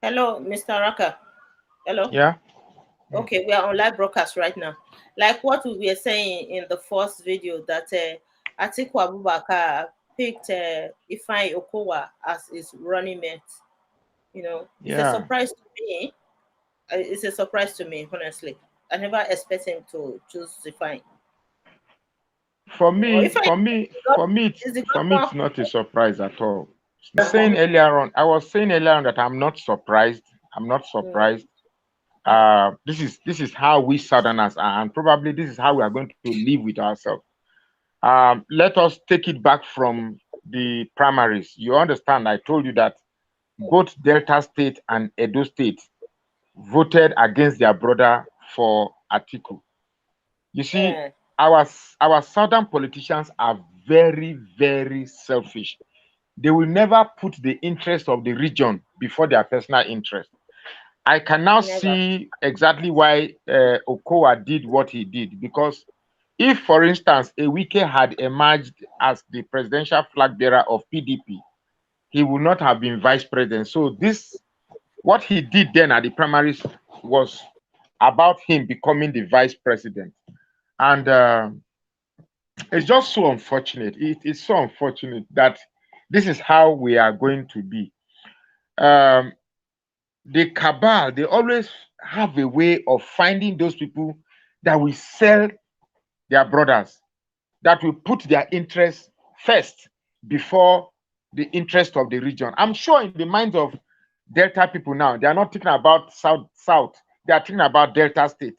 Hello, Mr. Raka. Hello. Yeah. Mm. Okay, we are on live broadcast right now. Like what we were saying in the first video that Atiku Abubakar picked Ifeanyi Okowa as his running mate. It's a Yeah. surprise to me. It's a surprise to me, honestly. I never expect him to choose Ifeanyi. For Ifeanyi me, for me, for me, is the for me, governor. it's not a surprise at all. I was saying earlier on that I'm not surprised. I'm not Mm, surprised. mm, This is how we Southerners are, and probably this is how we are going to live with ourselves. Let us take it back from the primaries. You understand? I told you that both Delta State and Edo State voted against their brother for Atiku. You see, yeah, our southern politicians are very, very selfish. They will never put the interest of the region before their personal interest. I can now never. see exactly why Okowa did what he did. Because if, for instance, Ewike had emerged as the presidential flag bearer of PDP, he would not have been vice president. So what he did then at the primaries was about him becoming the vice president. And it's just so unfortunate. It is so unfortunate that this is how we are going to be. Um, the cabal, they always have a way of finding those people that will sell their brothers, that will put their interests first before the interest of the region. I'm sure in the minds of Delta people now, they are not thinking about South. They are thinking about Delta State.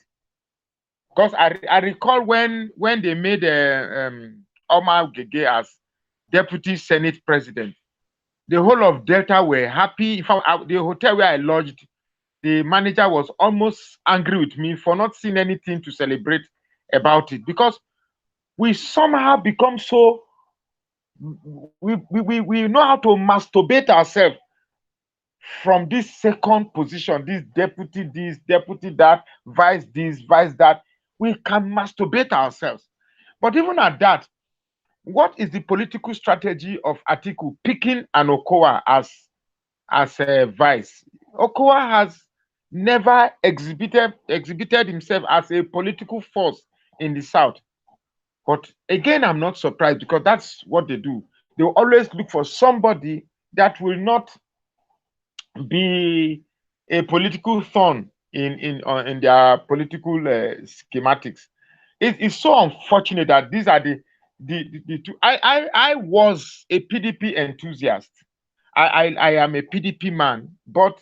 Because I recall when they made Omar Gege as deputy Senate president, the whole of Delta were happy. In fact, the hotel where I lodged, the manager was almost angry with me for not seeing anything to celebrate about it, because we somehow become so we know how to masturbate ourselves from this second position, this, deputy that, vice this, vice that. We can masturbate ourselves. But even at that, what is the political strategy of Atiku picking an Okowa as a vice? Okowa has never exhibited himself as a political force in the south. But again, I'm not surprised, because that's what they do. They will always look for somebody that will not be a political thorn in their political schematics. It's so unfortunate that these are the two. I was a PDP enthusiast. I am a PDP man, but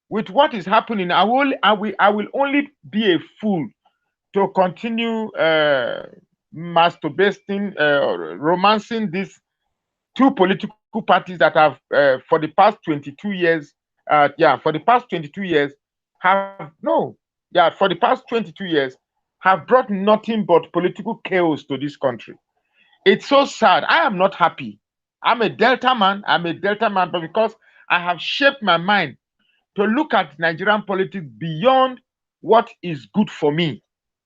with what is happening, I will only be a fool to continue masturbating, romancing these two political parties that have, for the past 22 years, for the past 22 years, for the past 22 years, have brought nothing but political chaos to this country. It's so sad. I am not happy. I'm a Delta man, but because I have shaped my mind to look at Nigerian politics beyond what is good for me,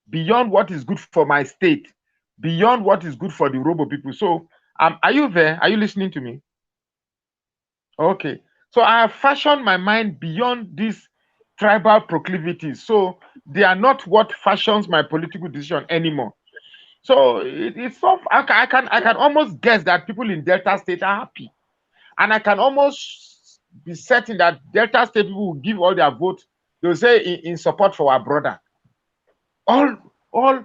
beyond what is good for my state, beyond what is good for the Robo people. So, are you there? Are you listening to me? Okay. So I have fashioned my mind beyond these tribal proclivities. So they are not what fashions my political decision anymore. So it's so I can almost guess that people in Delta State are happy, and I can almost be certain that Delta State people will give all their votes. They'll say in support for our brother. All all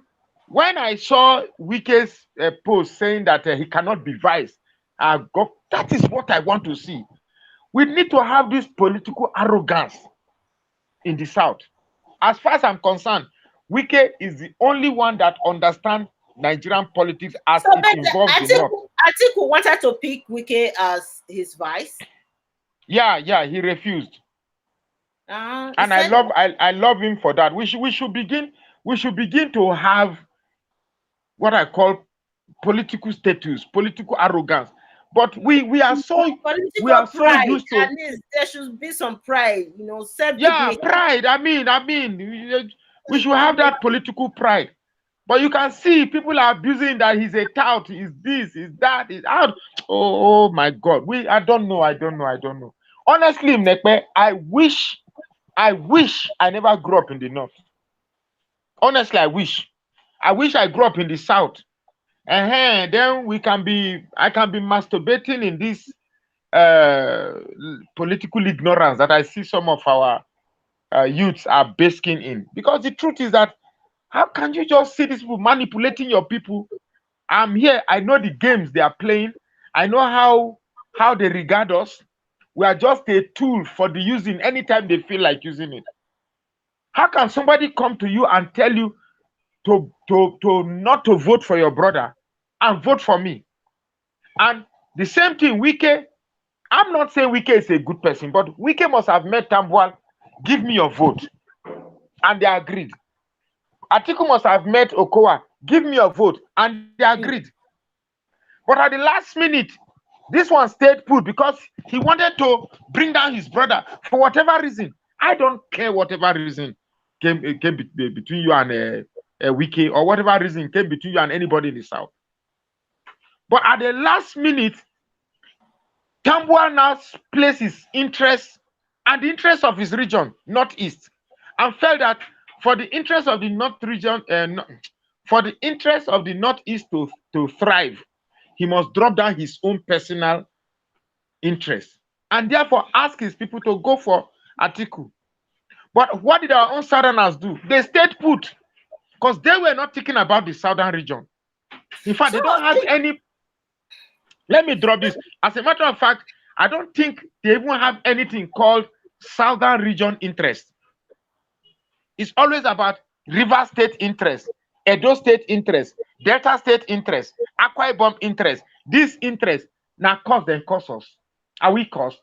when I saw Wike's post saying that he cannot be vice, that is what I want to see. We need to have this political arrogance in the south. As far as I'm concerned, Wike is the only one that understands Nigerian politics as So, it but involves the north. Atiku wanted to pick Wike as his vice. Yeah, yeah, he refused. He And I said, love I love him for that. We should begin to have what I call political status, political arrogance. But we are so we political are so pride. used to. At least there should be some pride, self Yeah, dignity. pride. I mean, we should have that political pride. But you can see people are abusing that he's a tout, he's this, he's that, he's out. Oh my God. I don't know. Honestly, Mnepe, I wish I never grew up in the north. Honestly, I wish I grew up in the south. And then I can be masturbating in this political ignorance that I see some of our youths are basking in. Because the truth is that how can you just see these people manipulating your people? I'm here. I know the games they are playing. I know how they regard us. We are just a tool for the using anytime they feel like using it. How can somebody come to you and tell you to not to vote for your brother and vote for me? And the same thing, Wike. I'm not saying Wike is a good person, but Wike must have met Tambuwal, give me your vote, and they agreed. Atiku must have met Okowa, give me your vote, and they agreed. But at the last minute, this one stayed put because he wanted to bring down his brother for whatever reason. I don't care whatever reason came between you and Wike, or whatever reason came between you and anybody in the south. But at the last minute, Tambuwal now placed his interest and the interest of his region, northeast, and felt that for the interest of the north region, for the interest of the northeast to thrive, he must drop down his own personal interest, and therefore ask his people to go for Atiku. But what did our own southerners do? They stayed put because they were not thinking about the southern region. In fact, So they don't have any. Let me drop this. As a matter of fact, I don't think they even have anything called southern region interest. It's always about River State interest, Edo State interest, Delta State interest, Akwa Ibom interest. This interest now cost them cost us. Are we cost?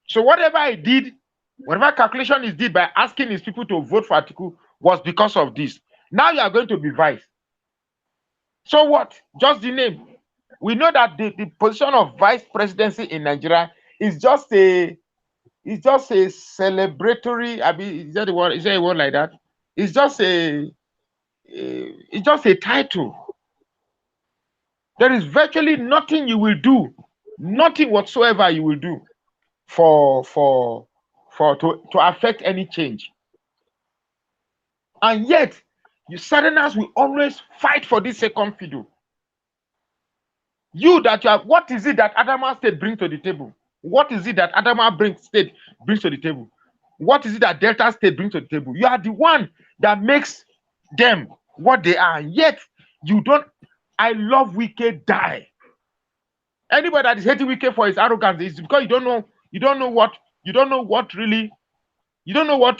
So whatever I did, whatever calculation is did by asking his people to vote for Atiku was because of this. Now you are going to be vice. So what? Just the name. We know that the position of vice presidency in Nigeria is just a celebratory. I mean, is that the word? Is there a word like that? It's just a title. There is virtually nothing you will do, nothing whatsoever you will do to affect any change. And yet, you Southerners will always fight for this second fiddle. What is it that Adamawa State brings to the table? What is it that Adamawa State brings to the table? What is it that Delta State brings to the table? You are the one that makes them what they are. Yet you don't. I love Wike die. Anybody that is hating Wike for his arrogance is because you don't know what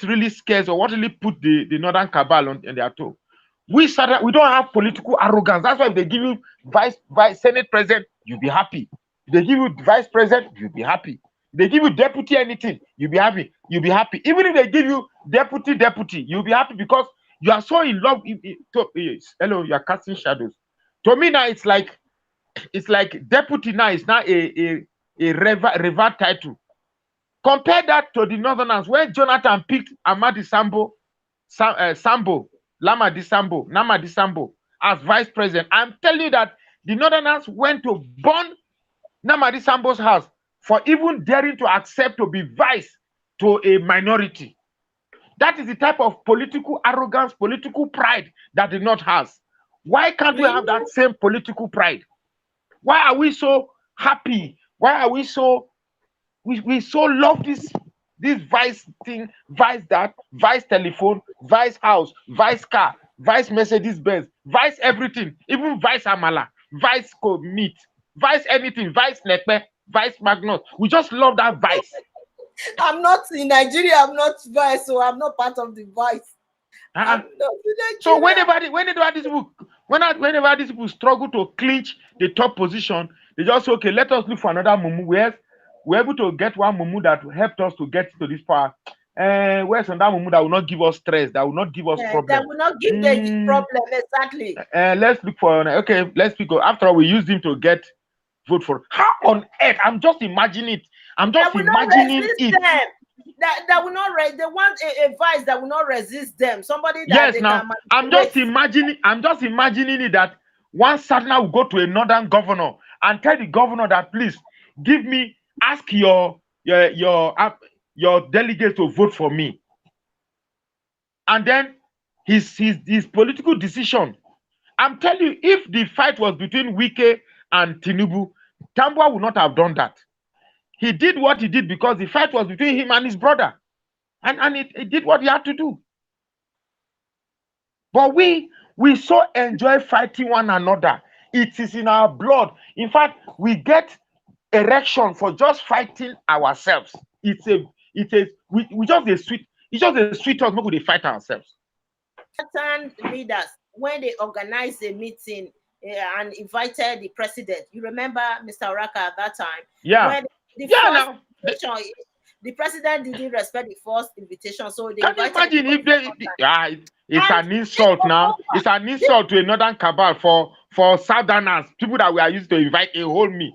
really scares or what really put the northern cabal on their toe. We don't have political arrogance. That's why if they give you vice senate president, you'll be happy. If they give you vice president, you'll be happy. If they give you deputy anything, you'll be happy. You'll be happy. Even if they give you deputy, you'll be happy because you are so in love. Hello, you are casting shadows. To me now, it's like deputy now is now a revert title. Compare that to the Northerners when Jonathan picked Namadi Sambo as vice president. I'm telling you that the Northerners went to burn Namadi Sambo's house for even daring to accept to be vice to a minority. That is the type of political arrogance, political pride that the North has. Why can't we have that same political pride? Why are we so happy? Why are we so we so love this vice thing, vice that, vice telephone, vice house, vice car, vice Mercedes Benz, vice everything, even vice Amala, vice meat, vice anything, vice Nepe, vice Magnus. We just love that vice. I'm not in Nigeria, I'm not vice, so I'm not part of the vice. So whenever these people struggle to clinch the top position, they just say, okay, let us look for another mumu. We're able to get one mumu that helped us to get to this power. Where's another mumu that will not give us stress, that will not give us problems? That will not give them problem, exactly. Let's look for let's pick. After all, we used him to get vote for. How on earth? I'm just imagining it. I'm just imagining it. That will not they want a vice that will not resist them. Somebody that yes, they now can I'm just imagining it that one Southerner will go to a northern governor and tell the governor that please give me ask your delegates to vote for me. And then his political decision. I'm telling you, if the fight was between Wike and Tinubu, Tambua would not have done that. He did what he did because the fight was between him and his brother. And he did what he had to do. But we so enjoy fighting one another. It is in our blood. In fact, we get erection for just fighting ourselves. We just a sweet, it's just a sweet talk, maybe they fight ourselves. Certain leaders, when they organized a meeting and invited the president, you remember Mr. Oraka at that time? Yeah. When the president didn't respect the first invitation, so they can you imagine if it's an insult now. It's an insult to a northern cabal for southerners, people that we are used to invite a whole me.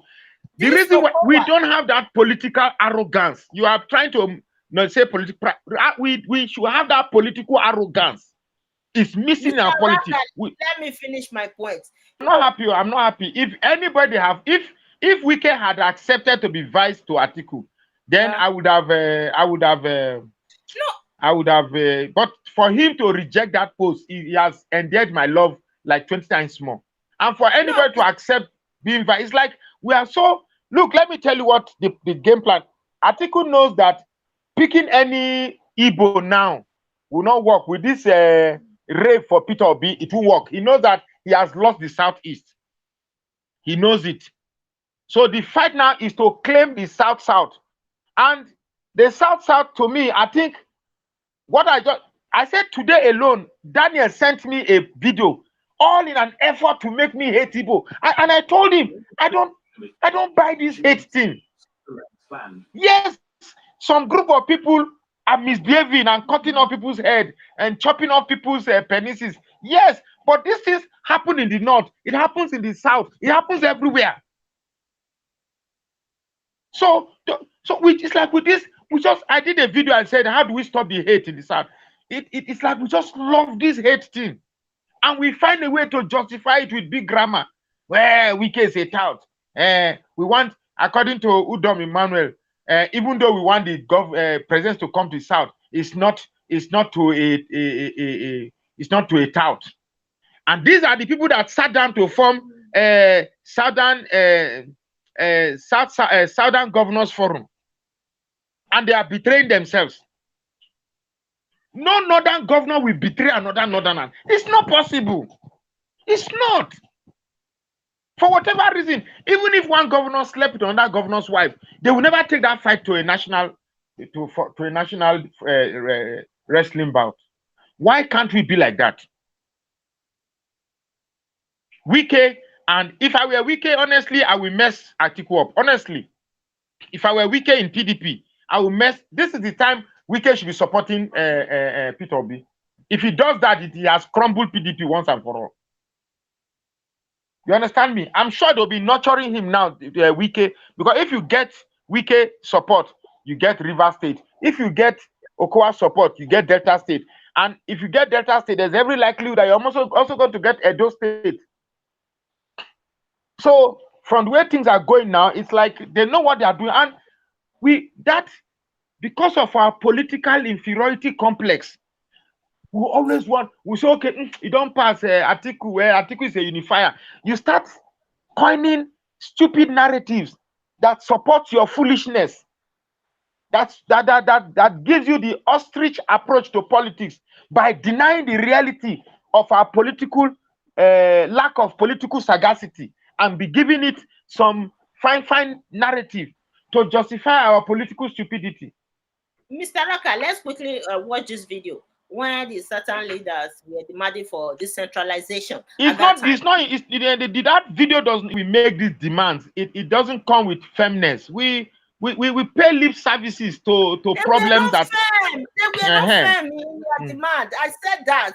The reason why we don't have that political arrogance, you are trying to not say political. We should have that political arrogance. It's missing in our politics. Let me finish my point. I'm not happy. If anybody if Wike had accepted to be vice to Atiku, then I would have but for him to reject that post, he has endeared my love like 20 times more. And for anybody to accept being vice, it's like we are so. Look, let me tell you what the game plan. Atiku knows that picking any Igbo now will not work with this rape for Peter Obi. It won't work. He knows that he has lost the Southeast. He knows it. So the fight now is to claim the South. And the South, to me, I think what I said today alone, Daniel sent me a video, all in an effort to make me hate Igbo. And I told him, I don't buy this hate thing. Yes, some group of people are misbehaving and cutting off people's head and chopping off people's penises. Yes, but these things happen in the north. It happens in the south. It happens everywhere. So it's like with this, I did a video and said, how do we stop the hate in the south? It's like we just love this hate thing. And we find a way to justify it with big grammar. Well, Wike is a tout. We want, according to Udom Emmanuel, even though we want the presidents to come to the south, it's not to a tout. And these are the people that sat down to form Southern Governors Forum, and they are betraying themselves. No northern governor will betray another northerner. It's not possible. It's not. For whatever reason, even if one governor slept with another governor's wife, they will never take that fight to a national wrestling bout. Why can't we be like that? Wike, and if I were Wike, honestly, I will mess Atiku up. Honestly, if I were Wike in PDP, I will mess. This is the time Wike should be supporting Peter Obi. If he does that, he has crumbled PDP once and for all. You understand me? I'm sure they'll be nurturing him now, Wike, because if you get Wike support, you get River State. If you get Okowa support, you get Delta State. And if you get Delta State, there's every likelihood that you're also going to get Edo State. So from the way things are going now, it's like they know what they are doing. And because of our political inferiority complex, we always we say, okay, you don't pass Atiku, where Atiku is a unifier. You start coining stupid narratives that support your foolishness. That gives you the ostrich approach to politics by denying the reality of our political lack of political sagacity and be giving it some fine narrative to justify our political stupidity. Mr. Raka, let's quickly watch this video when the certain leaders were demanding for decentralization. That video doesn't we make these demands. It doesn't come with firmness. We pay lip services to problems that they were not firm in their demand. I said that.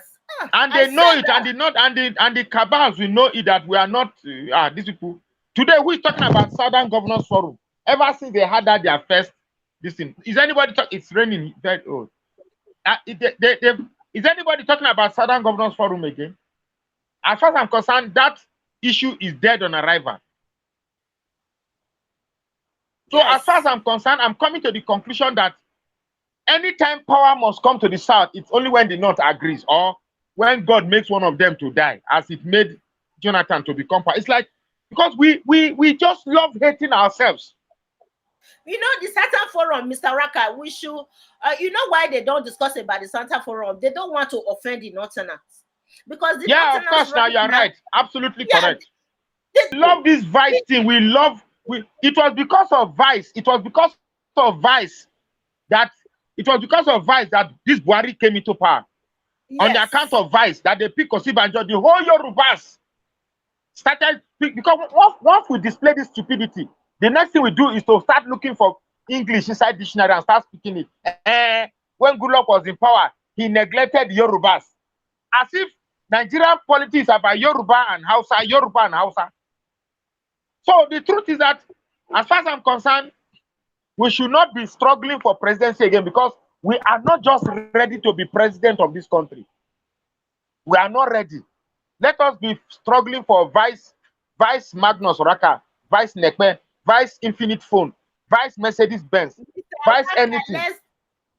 And they know it, and the cabals will know it that we are not these people. Today, who is talking about Southern Governors Forum? Ever since they had that their first this thing, is anybody talking? It's raining very old. Is anybody talking about Southern Governors Forum again? As far as I'm concerned, that issue is dead on arrival. So as far as I'm concerned, I'm coming to the conclusion that anytime power must come to the South, it's only when the North agrees or when God makes one of them to die, as it made Jonathan to become power. It's like, because we just love hating ourselves. You know, the Saturn Forum, Mr. Raka, we should, you know why they don't discuss about the Saturn Forum? They don't want to offend the Northerners. Because the Of course, now you're right. Absolutely correct. We love this Vice thing. It was because of Vice. It was because of Vice that this Buhari came into power. Yes. On the account of Vice, that they pick Osibanjo, the whole Yorubas started, because once we display this stupidity, the next thing we do is to start looking for English inside dictionary and start speaking it. When Goodluck was in power, he neglected Yorubas. As if Nigerian politics are about Yoruba and Hausa. So the truth is that, as far as I'm concerned, we should not be struggling for presidency again, because we are not just ready to be president of this country. We are not ready. Let us be struggling for Vice Magnus Raka, Vice Nekpe, Vice Infinite Phone, Vice Mercedes Benz, Vice anything.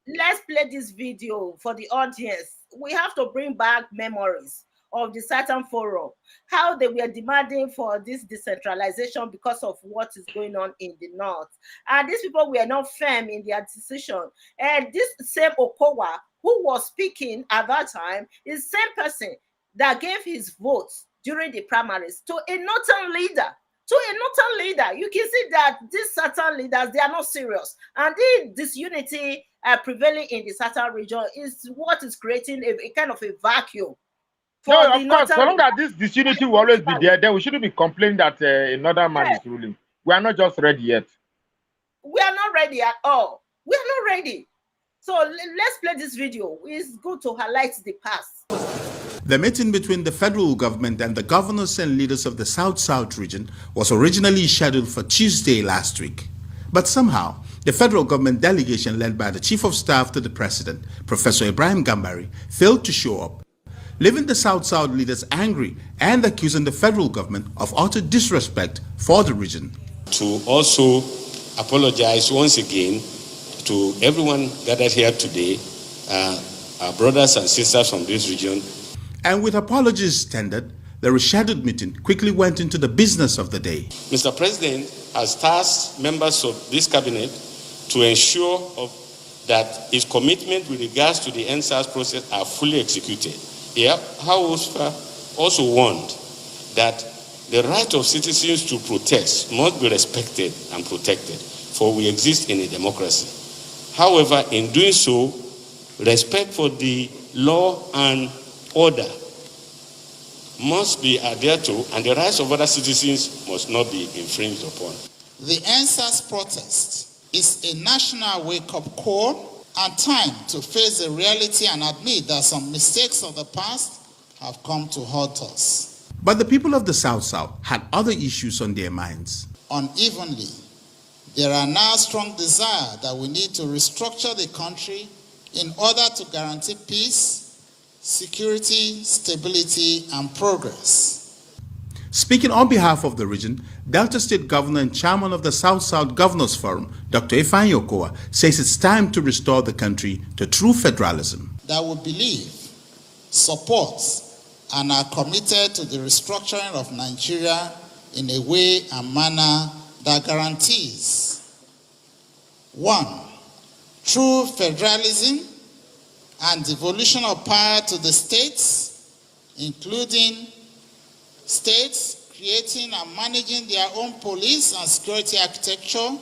Let's play this video for the audience. We have to bring back memories of the Saturn Forum, how they were demanding for this decentralization because of what is going on in the North. And these people were not firm in their decision. And this same Okowa, who was speaking at that time, is the same person that gave his votes during the primaries to a Northern leader. You can see that these Saturn leaders, they are not serious. And the disunity prevailing in the Saturn region is what is creating a kind of a vacuum. No, of course, so long as this disunity will always be there, then we shouldn't be complaining that another man is ruling. We are not just ready yet. We are not ready at all. We are not ready. So let's play this video. It's good to highlight the past. The meeting between the federal government and the governors and leaders of the South-South region was originally scheduled for Tuesday last week. But somehow, the federal government delegation led by the Chief of Staff to the President, Professor Ibrahim Gambari, failed to show up, leaving the South-South leaders angry and accusing the federal government of utter disrespect for the region. To also apologize once again to everyone gathered here today, our brothers and sisters from this region. And with apologies tendered, the rescheduled meeting quickly went into the business of the day. Mr. President has tasked members of this cabinet to ensure that his commitment with regards to the NSAS process are fully executed. He also warned that the right of citizens to protest must be respected and protected, for we exist in a democracy. However, in doing so, respect for the law and order must be adhered to, and the rights of other citizens must not be infringed upon. The NSAS protest is a national wake-up call and time to face the reality and admit that some mistakes of the past have come to haunt us. But the people of the South-South had other issues on their minds. Unevenly, there are now strong desire that we need to restructure the country in order to guarantee peace, security, stability, and progress. Speaking on behalf of the region, Delta State Governor and Chairman of the South-South Governors Forum, Dr. Ifeanyi Okowa, says it's time to restore the country to true federalism. That we believe, support, and are committed to the restructuring of Nigeria in a way and manner that guarantees 1. True federalism and devolution of power to the states, including states creating and managing their own police and security architecture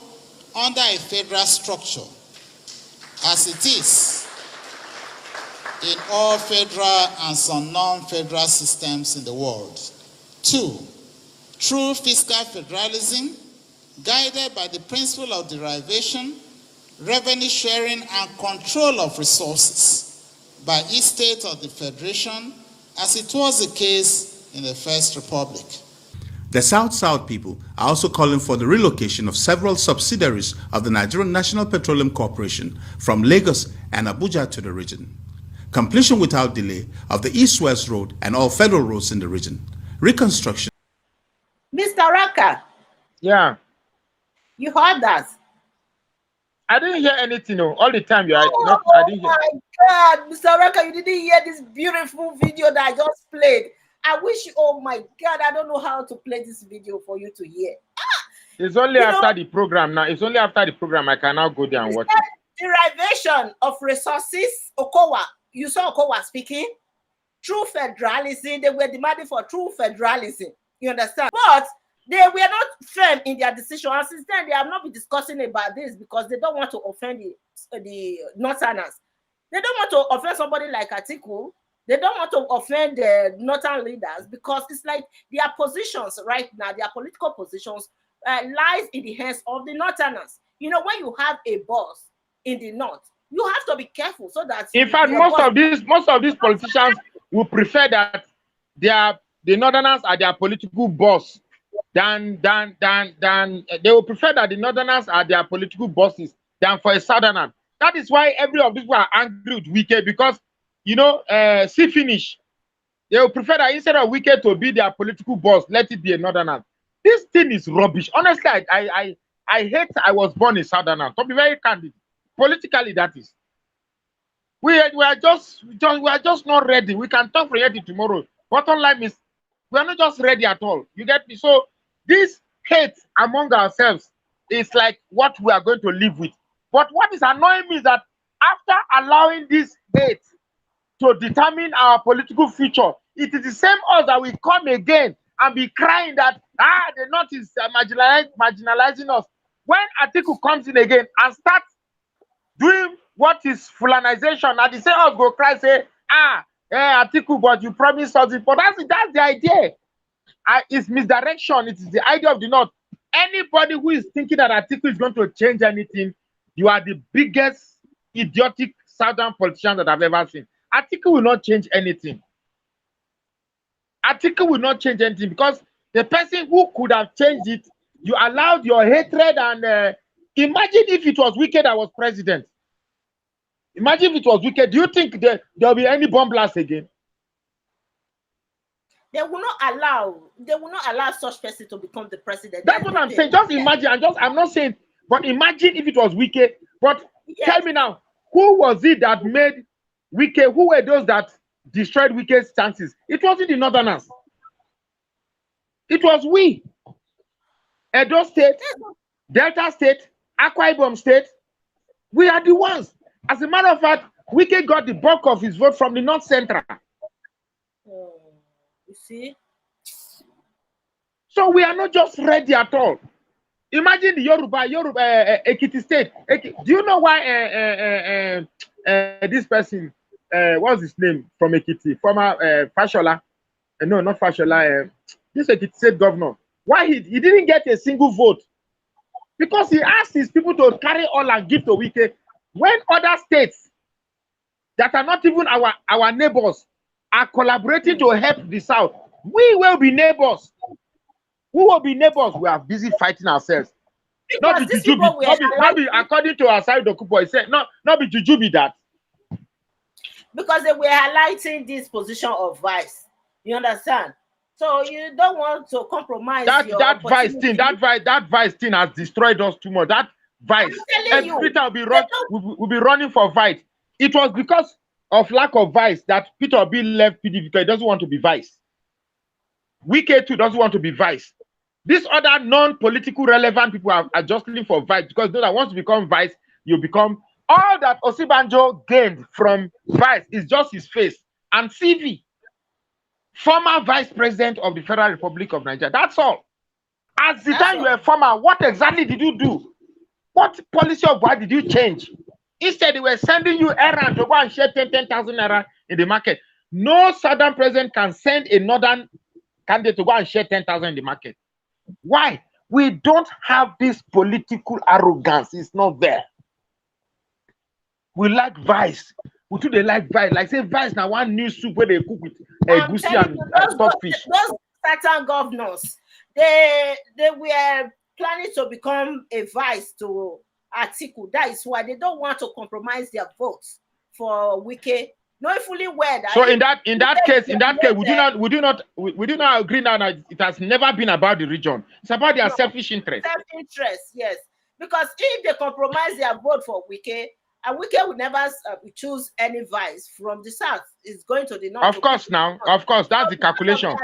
under a federal structure, as it is in all federal and some non-federal systems in the world. 2. True fiscal federalism, guided by the principle of derivation, revenue sharing, and control of resources by each state of the Federation, as it was the case in the First Republic. The South-South people are also calling for the relocation of several subsidiaries of the Nigerian National Petroleum Corporation from Lagos and Abuja to the region. Completion without delay of the East-West Road and all federal roads in the region. Reconstruction. Mr. Raka. Yeah. You heard that. I didn't hear anything. No. All the time you are Oh, not. I didn't hear. my God, Mr. Reka, you didn't hear this beautiful video that I just played. I wish you, oh my God, I don't know how to play this video for you to hear. It's only You after know, the program now. It's only after the program I can now go there and watch it. Derivation of resources. Okowa, you saw Okowa speaking. True federalism, they were demanding for true federalism. You understand? But they were not firm in their decision. And since then, they have not been discussing about this because they don't want to offend the Northerners. They don't want to offend somebody like Atiku. They don't want to offend the Northern leaders because it's like their positions right now, their political positions lies in the hands of the Northerners. You know, when you have a boss in the North, you have to be careful so that. In fact, most of these politicians will prefer that the Northerners are their political boss than they will prefer that the Northerners are their political bosses than for a Southerner. That is why every of these people are angry with Wike because, you know, see finish. They will prefer that instead of Wike to be their political boss, let it be a Northerner. This thing is rubbish. Honestly, I hate I was born a Southerner. To be very candid, politically that is. We are just not ready. We can talk for it tomorrow. Bottom line is we are not just ready at all. You get me? So this hate among ourselves is like what we are going to live with. But what is annoying me is that after allowing this hate to determine our political future, it is the same us that will come again and be crying that the North is marginalizing us. When Atiku comes in again and starts doing what is fulanization, and the same us go cry say, Atiku, but you promised us it. But that's the idea. It's misdirection. It is the idea of the North. Anybody who is thinking that Atiku is going to change anything, you are the biggest idiotic Southern politician that I've ever seen. Atiku will not change anything. Atiku will not change anything because the person who could have changed it, you allowed your hatred and imagine if it was Wike that was president. Imagine if it was Wike. Do you think there will be any bomb blast again? They will not allow such person to become the president. That's what I'm saying. Just imagine. I'm not saying, but imagine if it was Wike. But tell me now, who was it that made Wike? Who were those that destroyed Wike's chances? It wasn't the Northerners. It was we. Edo State, Delta State, Akwa Ibom State. We are the ones. As a matter of fact, Wike got the bulk of his vote from the North Central. You see? So we are not just ready at all. Imagine the Yoruba Ekiti State. Do you know why this person, what's his name from Ekiti, former Fashola? No, not Fashola. This Ekiti State governor. Why he didn't get a single vote? Because he asked his people to carry all and give to Wike. When other states that are not even our neighbors are collaborating to help the South, we will be neighbors. We will be neighbors. We are busy fighting ourselves. Not be Jujubi. Not be according to our side Dokupo. He said, not be Jujubi that. Because they were highlighting this position of vice. You understand? So you don't want to compromise that vice thing. That vice thing has destroyed us too much. That vice. Every time we'll be running for vice. It was because of lack of vice that Peter Obi left PDP because he doesn't want to be vice. Wike too doesn't want to be vice. These other non-political relevant people are just looking for vice because those that want to become vice, you become. All that Osibanjo gained from vice is just his face and CV. Former vice president of the Federal Republic of Nigeria. That's all. At the time you were former, what exactly did you do? What policy of what did you change? Instead, they were sending you errand to go and share 10,000 naira in the market. No Southern president can send a Northern candidate to go and share 10,000 in the market. Why? We don't have this political arrogance. It's not there. We like vice. We do they like vice. Like say vice now one new soup where they cook with goosey and stockfish. Those certain governors, they were planning to become a vice to Atiku. That is why they don't want to compromise their votes for Wike. Knowing fully well that. So in that case, we do not agree now that it has never been about the region. It's about their selfish interest. Self-interest, yes. Because if they compromise their vote for Wike, and Wike will never choose any vice from the south, it's going to the north. Of course, now, of course, that's the calculation.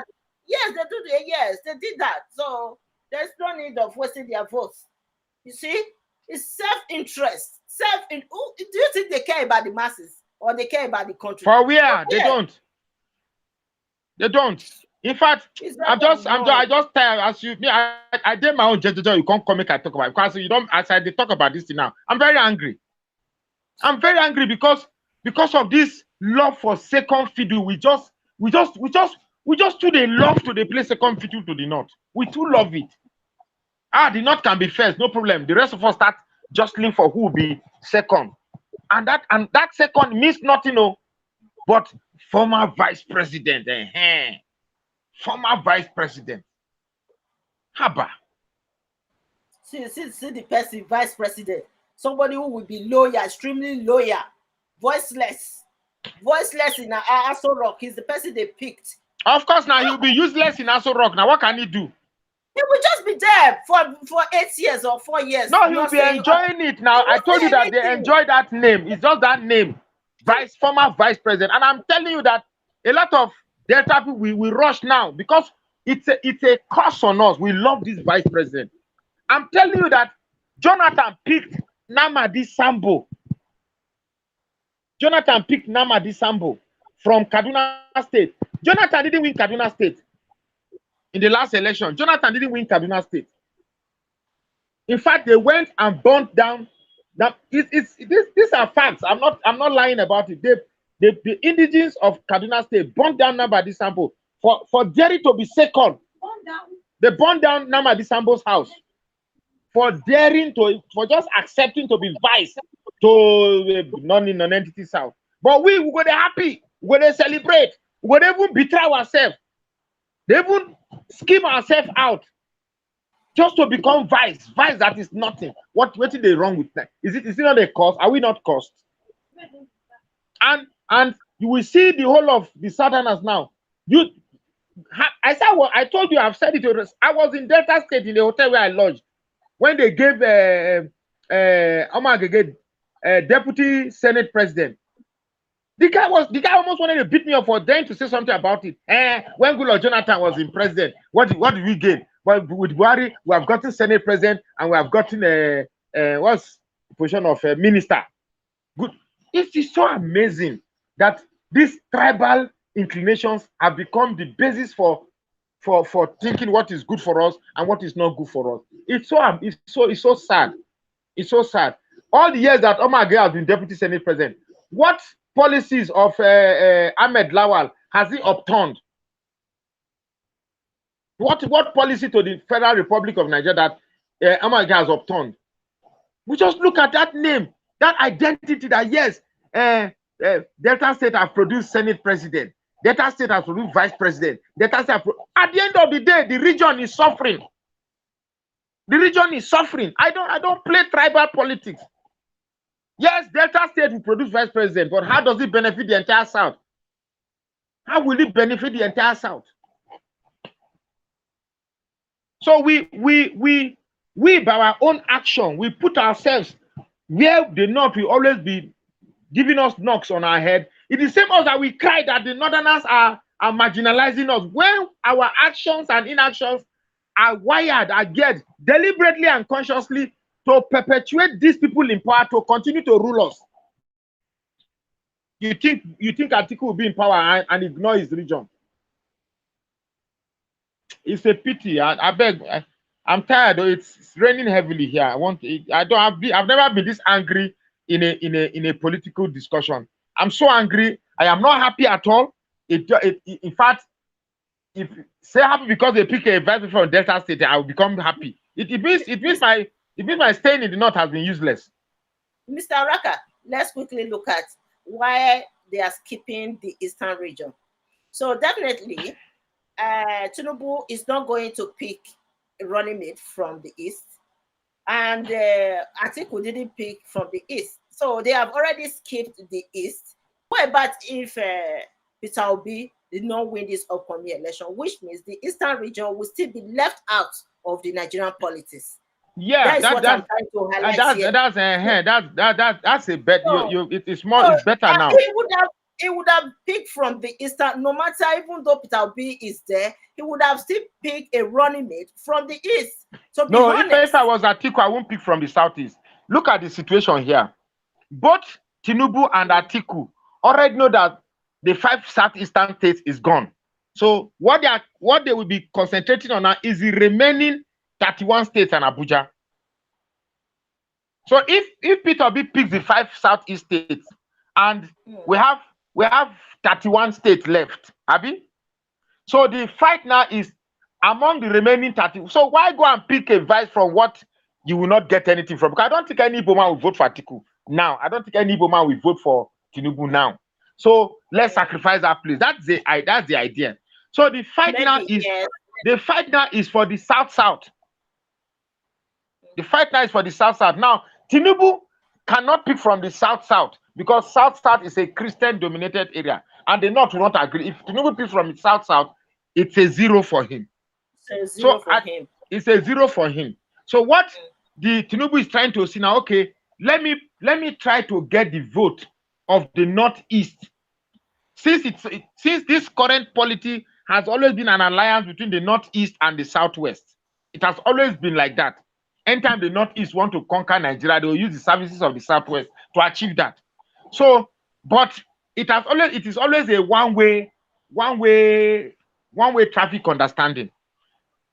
Yes, they do. Yes, they did that. So there's no need of wasting their votes. You see, it's self-interest. Do you think they care about the masses or they care about the country? For where? They don't. They don't. In fact, I just tell as you me, I did my own judgment. You can't come make I talk about it because you don't. As I talk about this thing now, I'm very angry. I'm very angry because of this love for second fiddle. We just too they love to they play second fiddle to the north. We too love it. The north can be first, no problem. The rest of us start jostling for who will be second, and that second means nothing, no. But former vice president, former vice president, haba. See the person, vice president, somebody who will be loyal, extremely loyal, voiceless in Aso Rock. He's the person they picked. Of course, now he'll be useless in Aso Rock. Now what can he do? He will just be there for 8 years or 4 years. No, he'll be enjoying it now. I told you that they enjoy that name. It's just that name, former vice president. And I'm telling you that a lot of Delta people we rush now because it's a curse on us. We love this vice president. I'm telling you that Jonathan picked Namadi Sambo. Jonathan picked Namadi Sambo from Kaduna State. Jonathan didn't win Kaduna State in the last election. Jonathan didn't win Kaduna State. In fact, they went and burnt down. These are facts. I'm not lying about it. The indigents of Kaduna State burnt down Namadi Sambo for Jerry to be second. They burned down Namadi Sambo's house for just accepting to be vice to non-entity south. But we go there happy. We go there celebrate. We go there even betray ourselves. They even scheme ourselves out just to become vice. Vice that is nothing. What is they wrong with that? Is it not a cost? Are we not cost? And you will see the whole of the Southerners now. I told you, I've said it. I was in Delta State in the hotel where I lodged when they gave deputy Senate president. The guy almost wanted to beat me up for daring to say something about it. When Goodluck Jonathan was in president, what did we gain? But with Buhari, we have gotten Senate president and we have gotten what's the position of minister. Good. It is so amazing that these tribal inclinations have become the basis for thinking what is good for us and what is not good for us. It's so sad. It's so sad. All the years that Omar Gay has been deputy Senate president, what policies of Ahmed Lawal has he upturned? What policy to the Federal Republic of Nigeria that Omar Gay has upturned? We just look at that name, that identity that yes, Delta State have produced Senate president, Delta State has produced vice president, Delta State at the end of the day, the region is suffering. The region is suffering. I don't play tribal politics. Yes, Delta State will produce vice president, but how does it benefit the entire South? How will it benefit the entire South? So we by our own action, we put ourselves where the North will always be giving us knocks on our head. It is the same as that we cry that the Northerners are marginalizing us. When our actions and inactions are wired, are geared deliberately and consciously to perpetuate these people in power to continue to rule us. You think Atiku will be in power and ignore his region? It's a pity. I beg. I'm tired. It's raining heavily here. I've never been this angry in a political discussion. I'm so angry. I am not happy at all. In fact, if say happy because they pick a vice from Delta State, I will become happy. It means my staying in the North has been useless. Mr. Araka, let's quickly look at why they are skipping the Eastern region. So definitely, Tinubu is not going to pick a running mate from the East, and Atiku didn't pick from the East. So they have already skipped the East. What about if Peter Obi did not win this upcoming election, which means the Eastern region will still be left out of the Nigerian politics? Yeah, That is what I'm trying to highlight here. that's a bet. So, It's more. so It's better now. he would have picked from the eastern, no matter even though Peter Obi is there, he would have still picked a running mate from the east. To be No, honest, if I was Atiku, I won't pick from the southeast. Look at the situation here. Both Tinubu and Atiku already know that the 5 southeastern states is gone. So what they will be concentrating on now is the remaining 31 states and Abuja. So if Peter Obi picks the 5 southeast states and we have 31 states left, Abi. So the fight now is among the remaining 30. So why go and pick a vice from what you will not get anything from? Because I don't think any Igbo man will vote for Atiku now. I don't think any Igbo man will vote for Tinubu now. So let's sacrifice that place. That's the idea. So the fight now is for the south. The fight now is for the south. Now Tinubu cannot pick from the south because south is a Christian dominated area and the north will not agree. If Tinubu picks from the south, it's a 0 for him. It's a 0 for him. So what the Tinubu is trying to see now, okay, let me try to get the vote of the northeast. Since this current polity has always been an alliance between the northeast and the southwest. It has always been like that. Anytime the northeast want to conquer Nigeria, they will use the services of the southwest to achieve that. So, but it is always a one-way traffic understanding.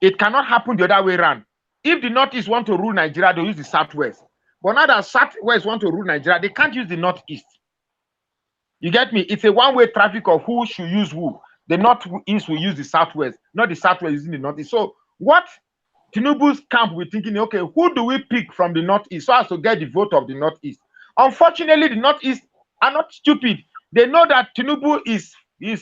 It cannot happen the other way around. If the northeast want to rule Nigeria, they use the southwest. But now that southwest want to rule Nigeria, they can't use the northeast. You get me? It's a one-way traffic of who should use who. The northeast will use the southwest, not the southwest using the northeast. So what Tinubu's camp will be thinking, okay, who do we pick from the northeast so as to get the vote of the northeast? Unfortunately, the northeast are not stupid. They know that Tinubu is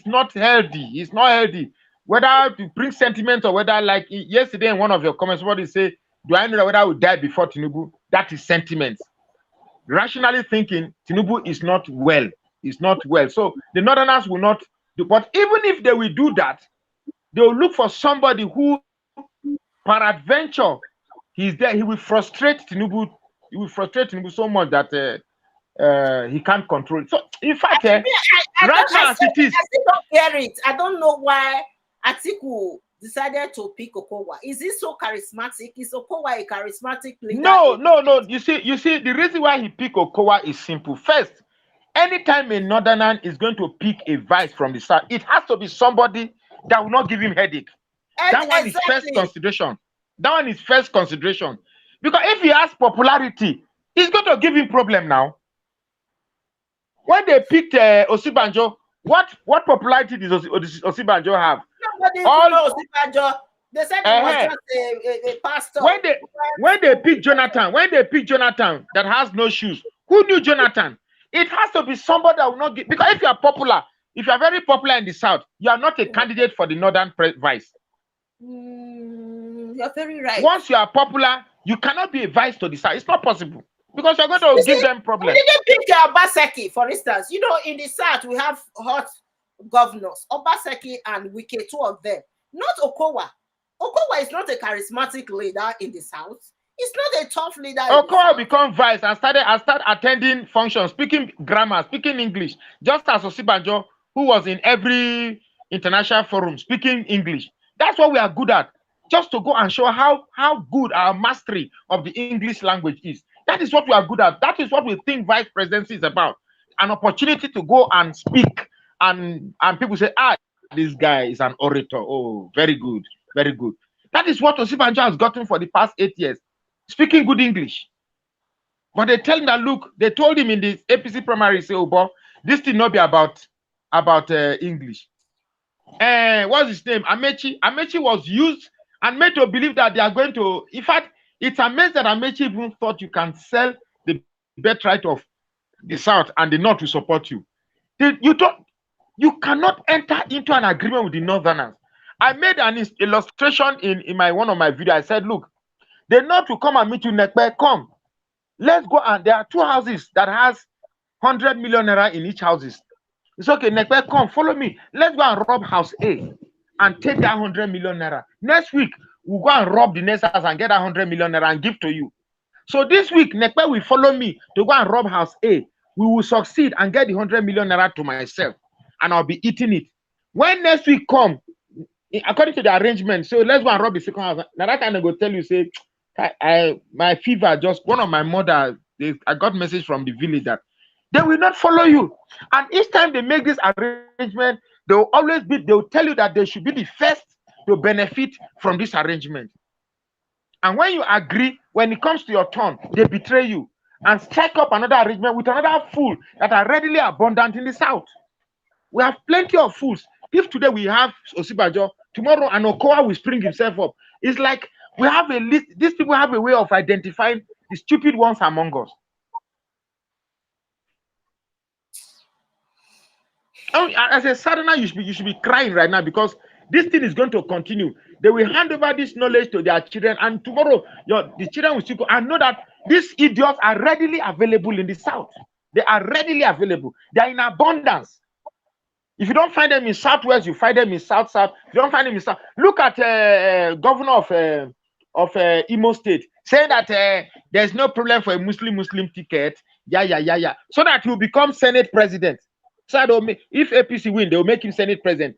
not healthy. He's not healthy. Whether to bring sentiment or whether, like yesterday in one of your comments, what they say, do I know whether I will die before Tinubu? That is sentiment. Rationally thinking, Tinubu is not well. It's not well. So the Northerners will not do. But even if they will do that, they will look for somebody who, peradventure, he's there. He will frustrate Tinubu. He will frustrate Tinubu so much that he can't control it. So in fact, right now as it is, I still don't hear it. I don't know why Atiku decided to pick Okowa. Is he so charismatic? Is Okowa a charismatic leader? No. You see, the reason why he picked Okowa is simple. First, anytime a northerner is going to pick a vice from the south, it has to be somebody that will not give him headache. That one is first consideration. Because if he has popularity, it's going to give him problem now. When they picked Osibanjo, what popularity does Osibanjo have? Nobody knows Osibanjo. They said he was just a pastor. When they pick Jonathan, that has no shoes, who knew Jonathan? It has to be somebody that will not give, because if you are popular, if you are very popular in the south, you are not a candidate for the northern vice. You're very right. Once you are popular, you cannot be a vice to the south. It's not possible because you're going to give them problems. We didn't pick Obaseki, for instance. You know, in the south we have hot governors, Obaseki and Wike, 2 of them. Not Okowa. Okowa is not a charismatic leader in the south. He's not a tough leader. Okowa become vice and start attending functions, speaking grammar, speaking English, just as Osibanjo, who was in every international forum speaking English. That's what we are good at. Just to go and show how good our mastery of the English language is. That is what we are good at. That is what we think vice presidency is about. An opportunity to go and speak, and people say, this guy is an orator. Oh, very good, very good. That is what Osibanjo has gotten for the past 8 years. Speaking good English. But they tell him that, look, they told him in the APC primary, say, oh, boy, this thing not be about English. What's his name? Amechi. Amechi was used and made to believe that they are going to, in fact, it's amazing that Amechi even thought you can sell the birthright of the South and the North to support you. You cannot enter into an agreement with the Northerners. I made an illustration in one of my videos. I said, look, the North will come and meet you, Nekpe, come. Let's go, and there are 2 houses that has 100 million naira in each houses. It's okay, Nekpe, come, follow me. Let's go and rob house A and take that 100 million naira. Next week, we'll go and rob the next house and get 100 million naira and give to you. So this week, Nekpe will follow me to go and rob house A. We will succeed and get the 100 million naira to myself, and I'll be eating it. When next week come, according to the arrangement, so let's go and rob the second house. Now that time I go tell you, say, my fever just one of my mother. I got message from the village that they will not follow you. And each time they make this arrangement, they will always be. They will tell you that they should be the first to benefit from this arrangement. And when you agree, when it comes to your turn, they betray you and strike up another arrangement with another fool that are readily abundant in the south. We have plenty of fools. If today we have Osibajo, tomorrow an Okowa will spring himself up. It's like we have a list. These people have a way of identifying the stupid ones among us. As a southerner, you should be crying right now, because this thing is going to continue. They will hand over this knowledge to their children, and tomorrow the children will still go and know that these idiots are readily available in the south. They are readily available. They are in abundance. If you don't find them in southwest, you find them in south. If you don't find them in south, look at governor of Imo State saying that there's no problem for a Muslim ticket. Yeah. So that he will become Senate president. So if APC win, they will make him Senate president.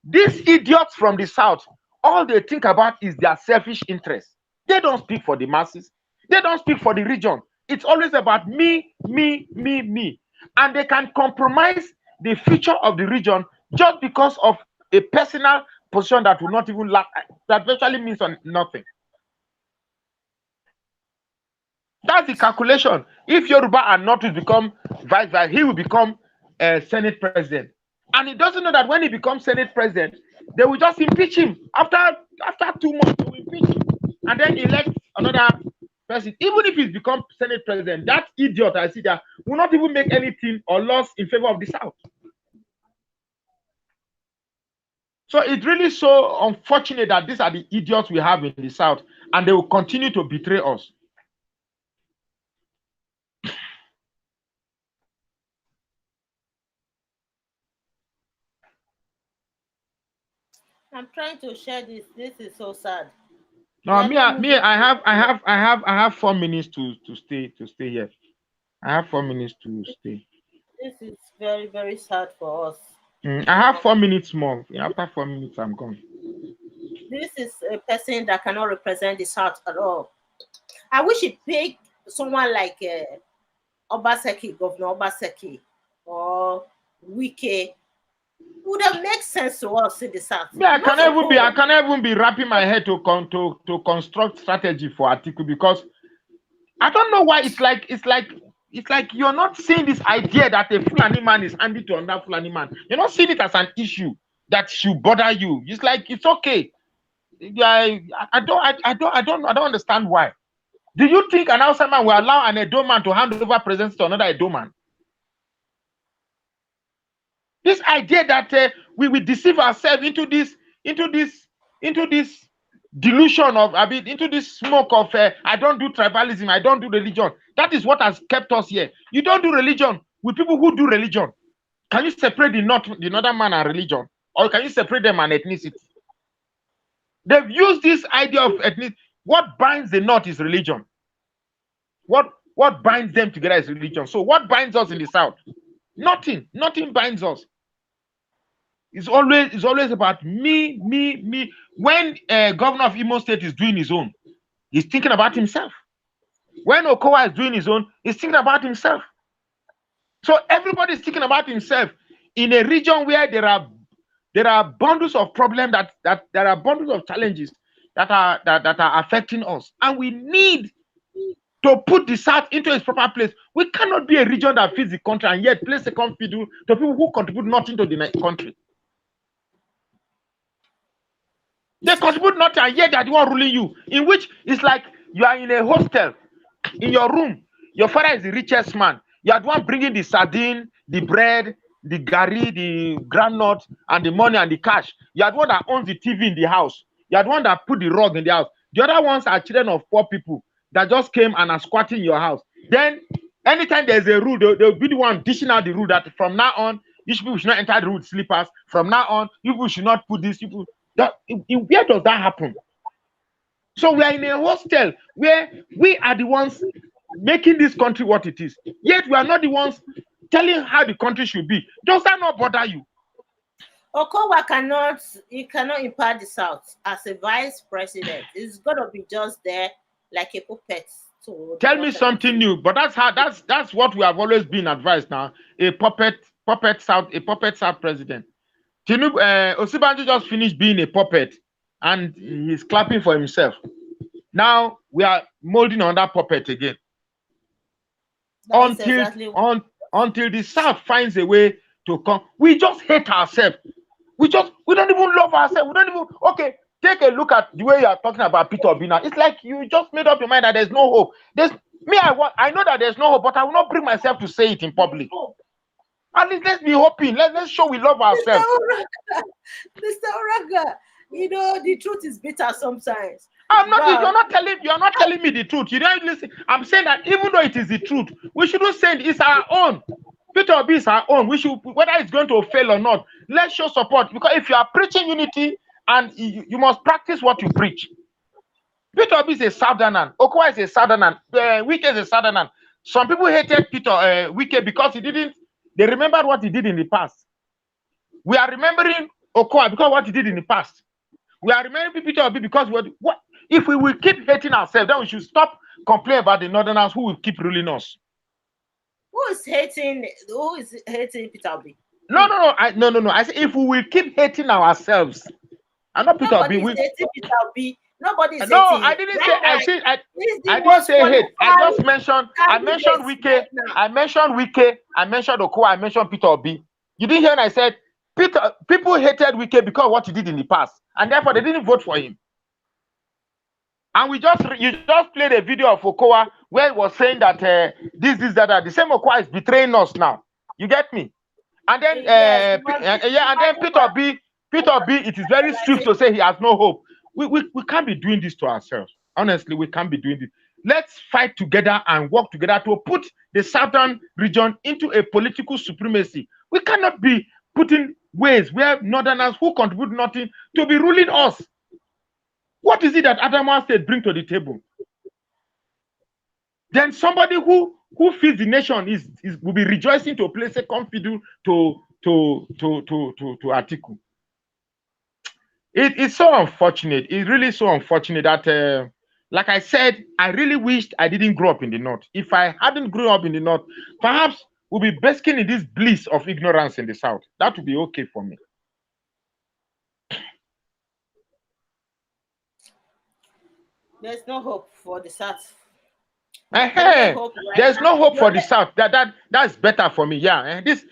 These idiots from the south, all they think about is their selfish interests. They don't speak for the masses. They don't speak for the region. It's always about me. And they can compromise the future of the region just because of a personal position that will not even last, that virtually means nothing. That's the calculation. If Yoruba and North will become vice, he will become Senate president. And he doesn't know that when he becomes Senate president, they will just impeach him. After 2 months, they will impeach him and then elect another person. Even if he's become Senate president, that idiot I see there will not even make anything or loss in favor of the South. So it's really so unfortunate that these are the idiots we have in the South, and they will continue to betray us. I'm trying to share this. This is so sad. No, I have 4 minutes to stay here. I have 4 minutes to stay. This is very, very sad for us. I have 4 minutes more. After 4 minutes, I'm gone. This is a person that cannot represent the South at all. I wish he picked someone like Obaseki, Governor Obaseki, or Wike. Would have made sense to us in the South. Yeah, I can't even be wrapping my head to construct strategy for Atiku, because I don't know why it's like you're not seeing this idea that a Fulani man is handed to another Fulani man. You're not seeing it as an issue that should bother you. It's like it's okay. I don't understand why. Do you think an outside man will allow an Edo man to hand over presidency to another Edo man? This idea that we will deceive ourselves into this delusion of, into this smoke of I don't do tribalism, I don't do religion. That is what has kept us here. You don't do religion with people who do religion. Can you separate the northern man and religion, or can you separate them and ethnicity? They've used this idea of ethnicity. What binds the North is religion. What binds them together is religion. So what binds us in the South? Nothing binds us. It's always about me. When governor of Imo State is doing his own, he's thinking about himself. When Okowa is doing his own, he's thinking about himself. So everybody's thinking about himself in a region where there are bundles of problems, that there are bundles of challenges that are affecting us, and we need to put the South into its proper place. We cannot be a region that feeds the country and yet place second fiddle to people who contribute nothing to the country. They contribute nothing and yet they are the one ruling you, in which it's like you are in a hostel, in your room. Your father is the richest man. You are the one bringing the sardine, the bread, the gari, the groundnut, and the money and the cash. You are the one that owns the TV in the house. You are the one that put the rug in the house. The other ones are children of poor people that just came and are squatting in your house. Then, anytime there's a rule, they'll be the one dishing out the rule that from now on, you people should not enter the room with slippers. From now on, you people should not put this. Where does that happen? So we are in a hostel where we are the ones making this country what it is. Yet we are not the ones telling how the country should be. Does that not bother you? Okowa cannot impart the South as a vice president. He's gonna be just there like a puppet. Tell me something new, but that's what we have always been advised now. A puppet South president. Tinubu, Osibanjo just finished being a puppet and he's clapping for himself. Now we are molding on that puppet again. Until the South finds a way to come. We just hate ourselves. We don't even love ourselves. We don't even, okay, take a look at the way you are talking about Peter Obi now. It's like you just made up your mind that there's no hope. I know that there's no hope, but I will not bring myself to say it in public. At least let's be hoping. Let's show we love ourselves. Mr. Oraga, you know the truth is bitter sometimes. I'm not. Wow. You're not telling me the truth. You don't listen. I'm saying that even though it is the truth, we shouldn't say it's our own. Peter Obi is our own. We should, whether it's going to fail or not, let's show support. Because if you are preaching unity, and you must practice what you preach. Peter Obi is a Southerner. Okowa is a Southerner. Wike is a Southerner. Some people hated Peter Wike because they remembered what he did in the past. We are remembering Okowa because of what he did in the past. We are remembering Peter Obi because if we will keep hating ourselves, then we should stop complaining about the Northerners who will keep ruling us. Who is hating Peter Obi? No. I say if we will keep hating ourselves. I'm not Peter Obi. Peter Obi. Nobody's hating. No, I didn't say. I didn't say hate. I mentioned Wike. I mentioned Wike. I mentioned Okowa. I mentioned Peter Obi. You didn't hear when I said people hated Wike because of what he did in the past, and therefore they didn't vote for him. And you just played a video of Okowa where he was saying that that. The same Okowa is betraying us now. You get me? And then Peter Obi, it is very swift to say he has no hope. We can't be doing this to ourselves. Honestly, we can't be doing this. Let's fight together and work together to put the southern region into a political supremacy. We cannot be putting ways where northerners who contribute nothing to be ruling us. What is it that Adamawa State bring to the table? Then somebody who feeds the nation will be rejoicing to place a confidence to Atiku. It's so unfortunate. It's really so unfortunate that, like I said, I really wished I didn't grow up in the North. If I hadn't grown up in the North, perhaps we'll be basking in this bliss of ignorance in the South. That would be okay for me. There's no hope for the South. There's no hope for the South. That's better for me. Yeah. This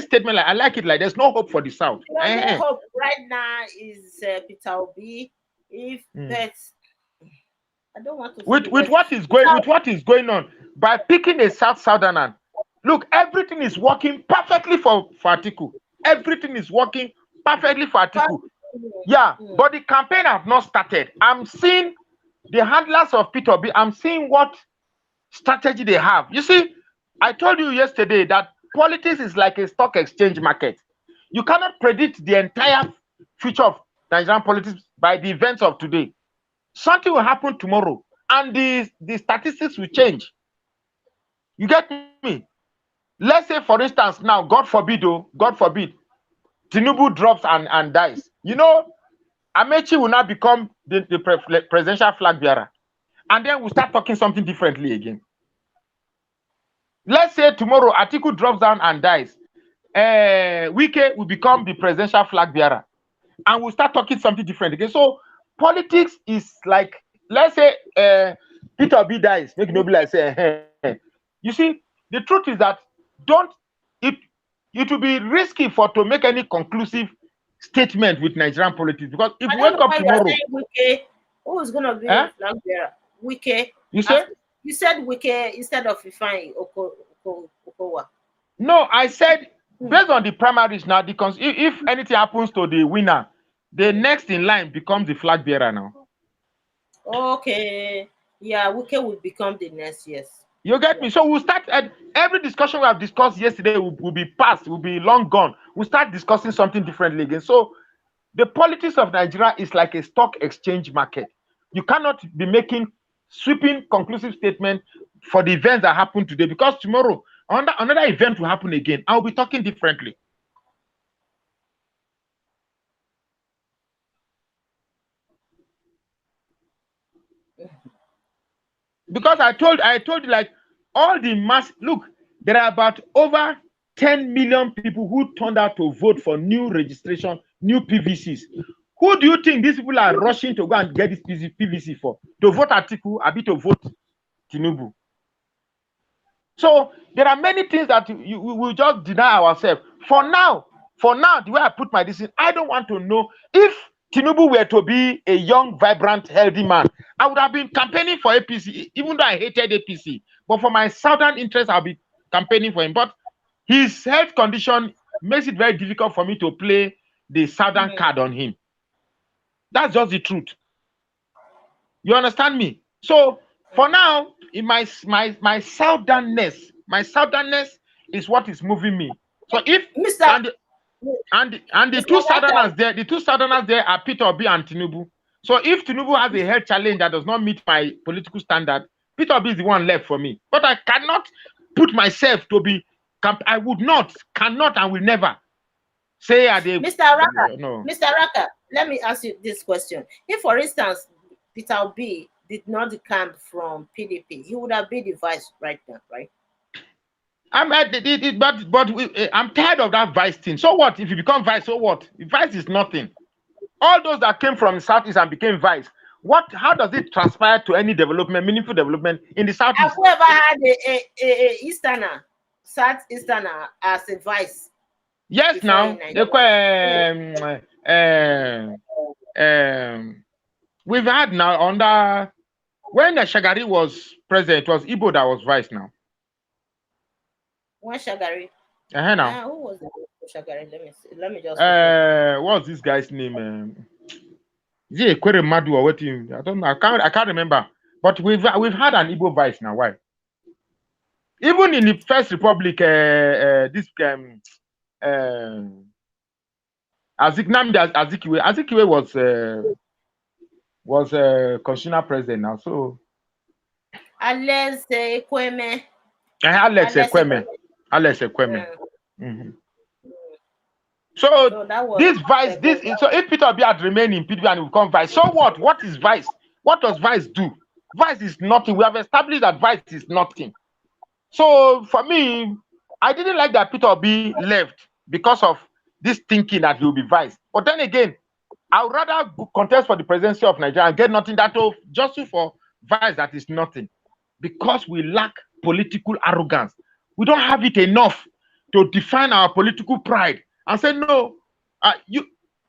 statement, I like it. Like there's no hope for the South. No hope right now is Peter Obi. I don't want to. With what is going on by picking a Southerner. Look, everything is working perfectly for Atiku. Everything is working perfectly for Atiku. Yeah, but the campaign have not started. I'm seeing the handlers of Peter Obi. I'm seeing what strategy they have. You see, I told you yesterday that politics is like a stock exchange market. You cannot predict the entire future of Nigerian politics by the events of today. Something will happen tomorrow, and the statistics will change. You get me? Let's say, for instance, now, God forbid, Tinubu drops and dies. You know, Amechi will now become the presidential flag bearer. And then we'll start talking something differently again. Let's say tomorrow Atiku drops down and dies. Wike will become the presidential flag bearer. And we'll start talking something different again. So politics is like, let's say Peter Obi dies. Make nobody like say, You see, the truth is that it will be risky to make any conclusive statement with Nigerian politics, because if we wake up tomorrow, who is gonna be flag bearer? Wike. You said Wike instead of Ifeanyi Okowa. No, I said based on the primaries now, because if anything happens to the winner, the next in line becomes the flag bearer now. Okay. Yeah, Wike will become the next, yes. You get me? So we'll start at every discussion we have discussed yesterday will be past, will be long gone. We'll start discussing something differently again. So the politics of Nigeria is like a stock exchange market. You cannot be making sweeping conclusive statement for the events that happened today, because tomorrow another event will happen again. I'll be talking differently. Because I told you, like, all the mass, look, there are about over 10 million people who turned out to vote for new registration, new PVCs. Who do you think these people are rushing to go and get this PVC for? To vote Atiku, a bit to vote Tinubu. So there are many things that we will just deny ourselves. For now, the way I put my decision, I don't want to know if Tinubu were to be a young, vibrant, healthy man. I would have been campaigning for APC, even though I hated APC. But for my southern interest, I'll be campaigning for him. But his health condition makes it very difficult for me to play the southern card on him. That's just the truth. You understand me? So for now, in my southernness is what is moving me. So if Mr. and the two southerners there are Peter Obi and Tinubu. So if Tinubu has a health challenge that does not meet my political standard, Peter Obi is the one left for me. But I cannot put myself to be. I would not, cannot, and will never say at the. Mr. Raka, no. Mr. Raka, let me ask you this question. If, for instance, Peter Obi did not decamp from PDP, he would have been the vice right now, right? I'm tired of that vice thing. So what if you become vice? So what? Vice is nothing. All those that came from the southeast and became vice, how does it transpire to any development, meaningful development in the southeast? Have you ever had a Easterner, Southeasterner as a vice? Yes, now we've had now under when Shagari was president, it was Igbo that was vice now. When Shagari? Now. Who was Shagari? Let me just. What's this guy's name? Is it Ekwere Madu or what? I don't know. I can't remember. But we've had an Igbo vice now. Why? Even in the First Republic, Azikiwe was constitutional president now. So Alex Ekweme. Alex Ekweme. Mm-hmm. So this vice, so if Peter Obi had remained in PDP and become vice, so what? What is vice? What does vice do? Vice is nothing. We have established that vice is nothing. So for me, I didn't like that Peter Obi left because of this thinking that he will be vice. But then again, I would rather contest for the presidency of Nigeria and get nothing that just for vice that is nothing. Because we lack political arrogance. We don't have it enough to define our political pride and say, no,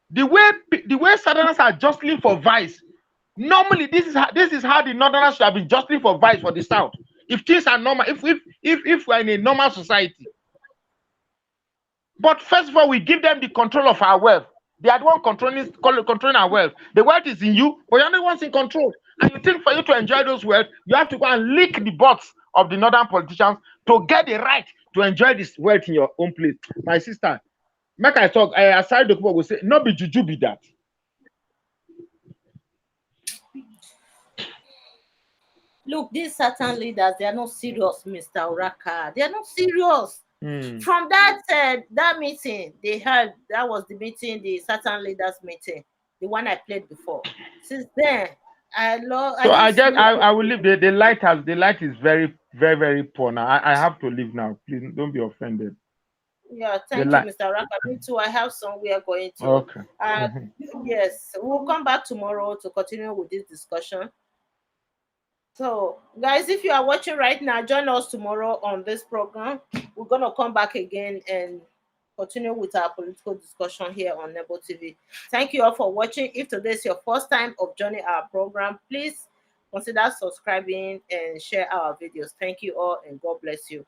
the way Southerners are jostling for vice, normally this is how the Northerners should have been jostling for vice for the South. If things are normal, if we're in a normal society. But first of all, we give them the control of our wealth. They are the one controlling our wealth. The wealth is in you, but you're the ones in control. And you think for you to enjoy those wealth, you have to go and lick the butts of the northern politicians to get the right to enjoy this wealth in your own place. My sister, make I talk, aside the people will say, no be juju be that. Look, these certain leaders, they are not serious, Mr. Uraka. They are not serious. From that meeting they had, that was the meeting, the certain leaders meeting, the one I played before. Since then, I will leave. The light is very, very, very poor now. I have to leave now. Please don't be offended. Yeah, thank you, Mr. Raka. Me too. I have somewhere going to. Okay. Yes, we'll come back tomorrow to continue with this discussion. So, guys, if you are watching right now, join us tomorrow on this program. We're going to come back again and continue with our political discussion here on Nebo TV. Thank you all for watching. If today is your first time of joining our program, please consider subscribing and share our videos. Thank you all, and God bless you.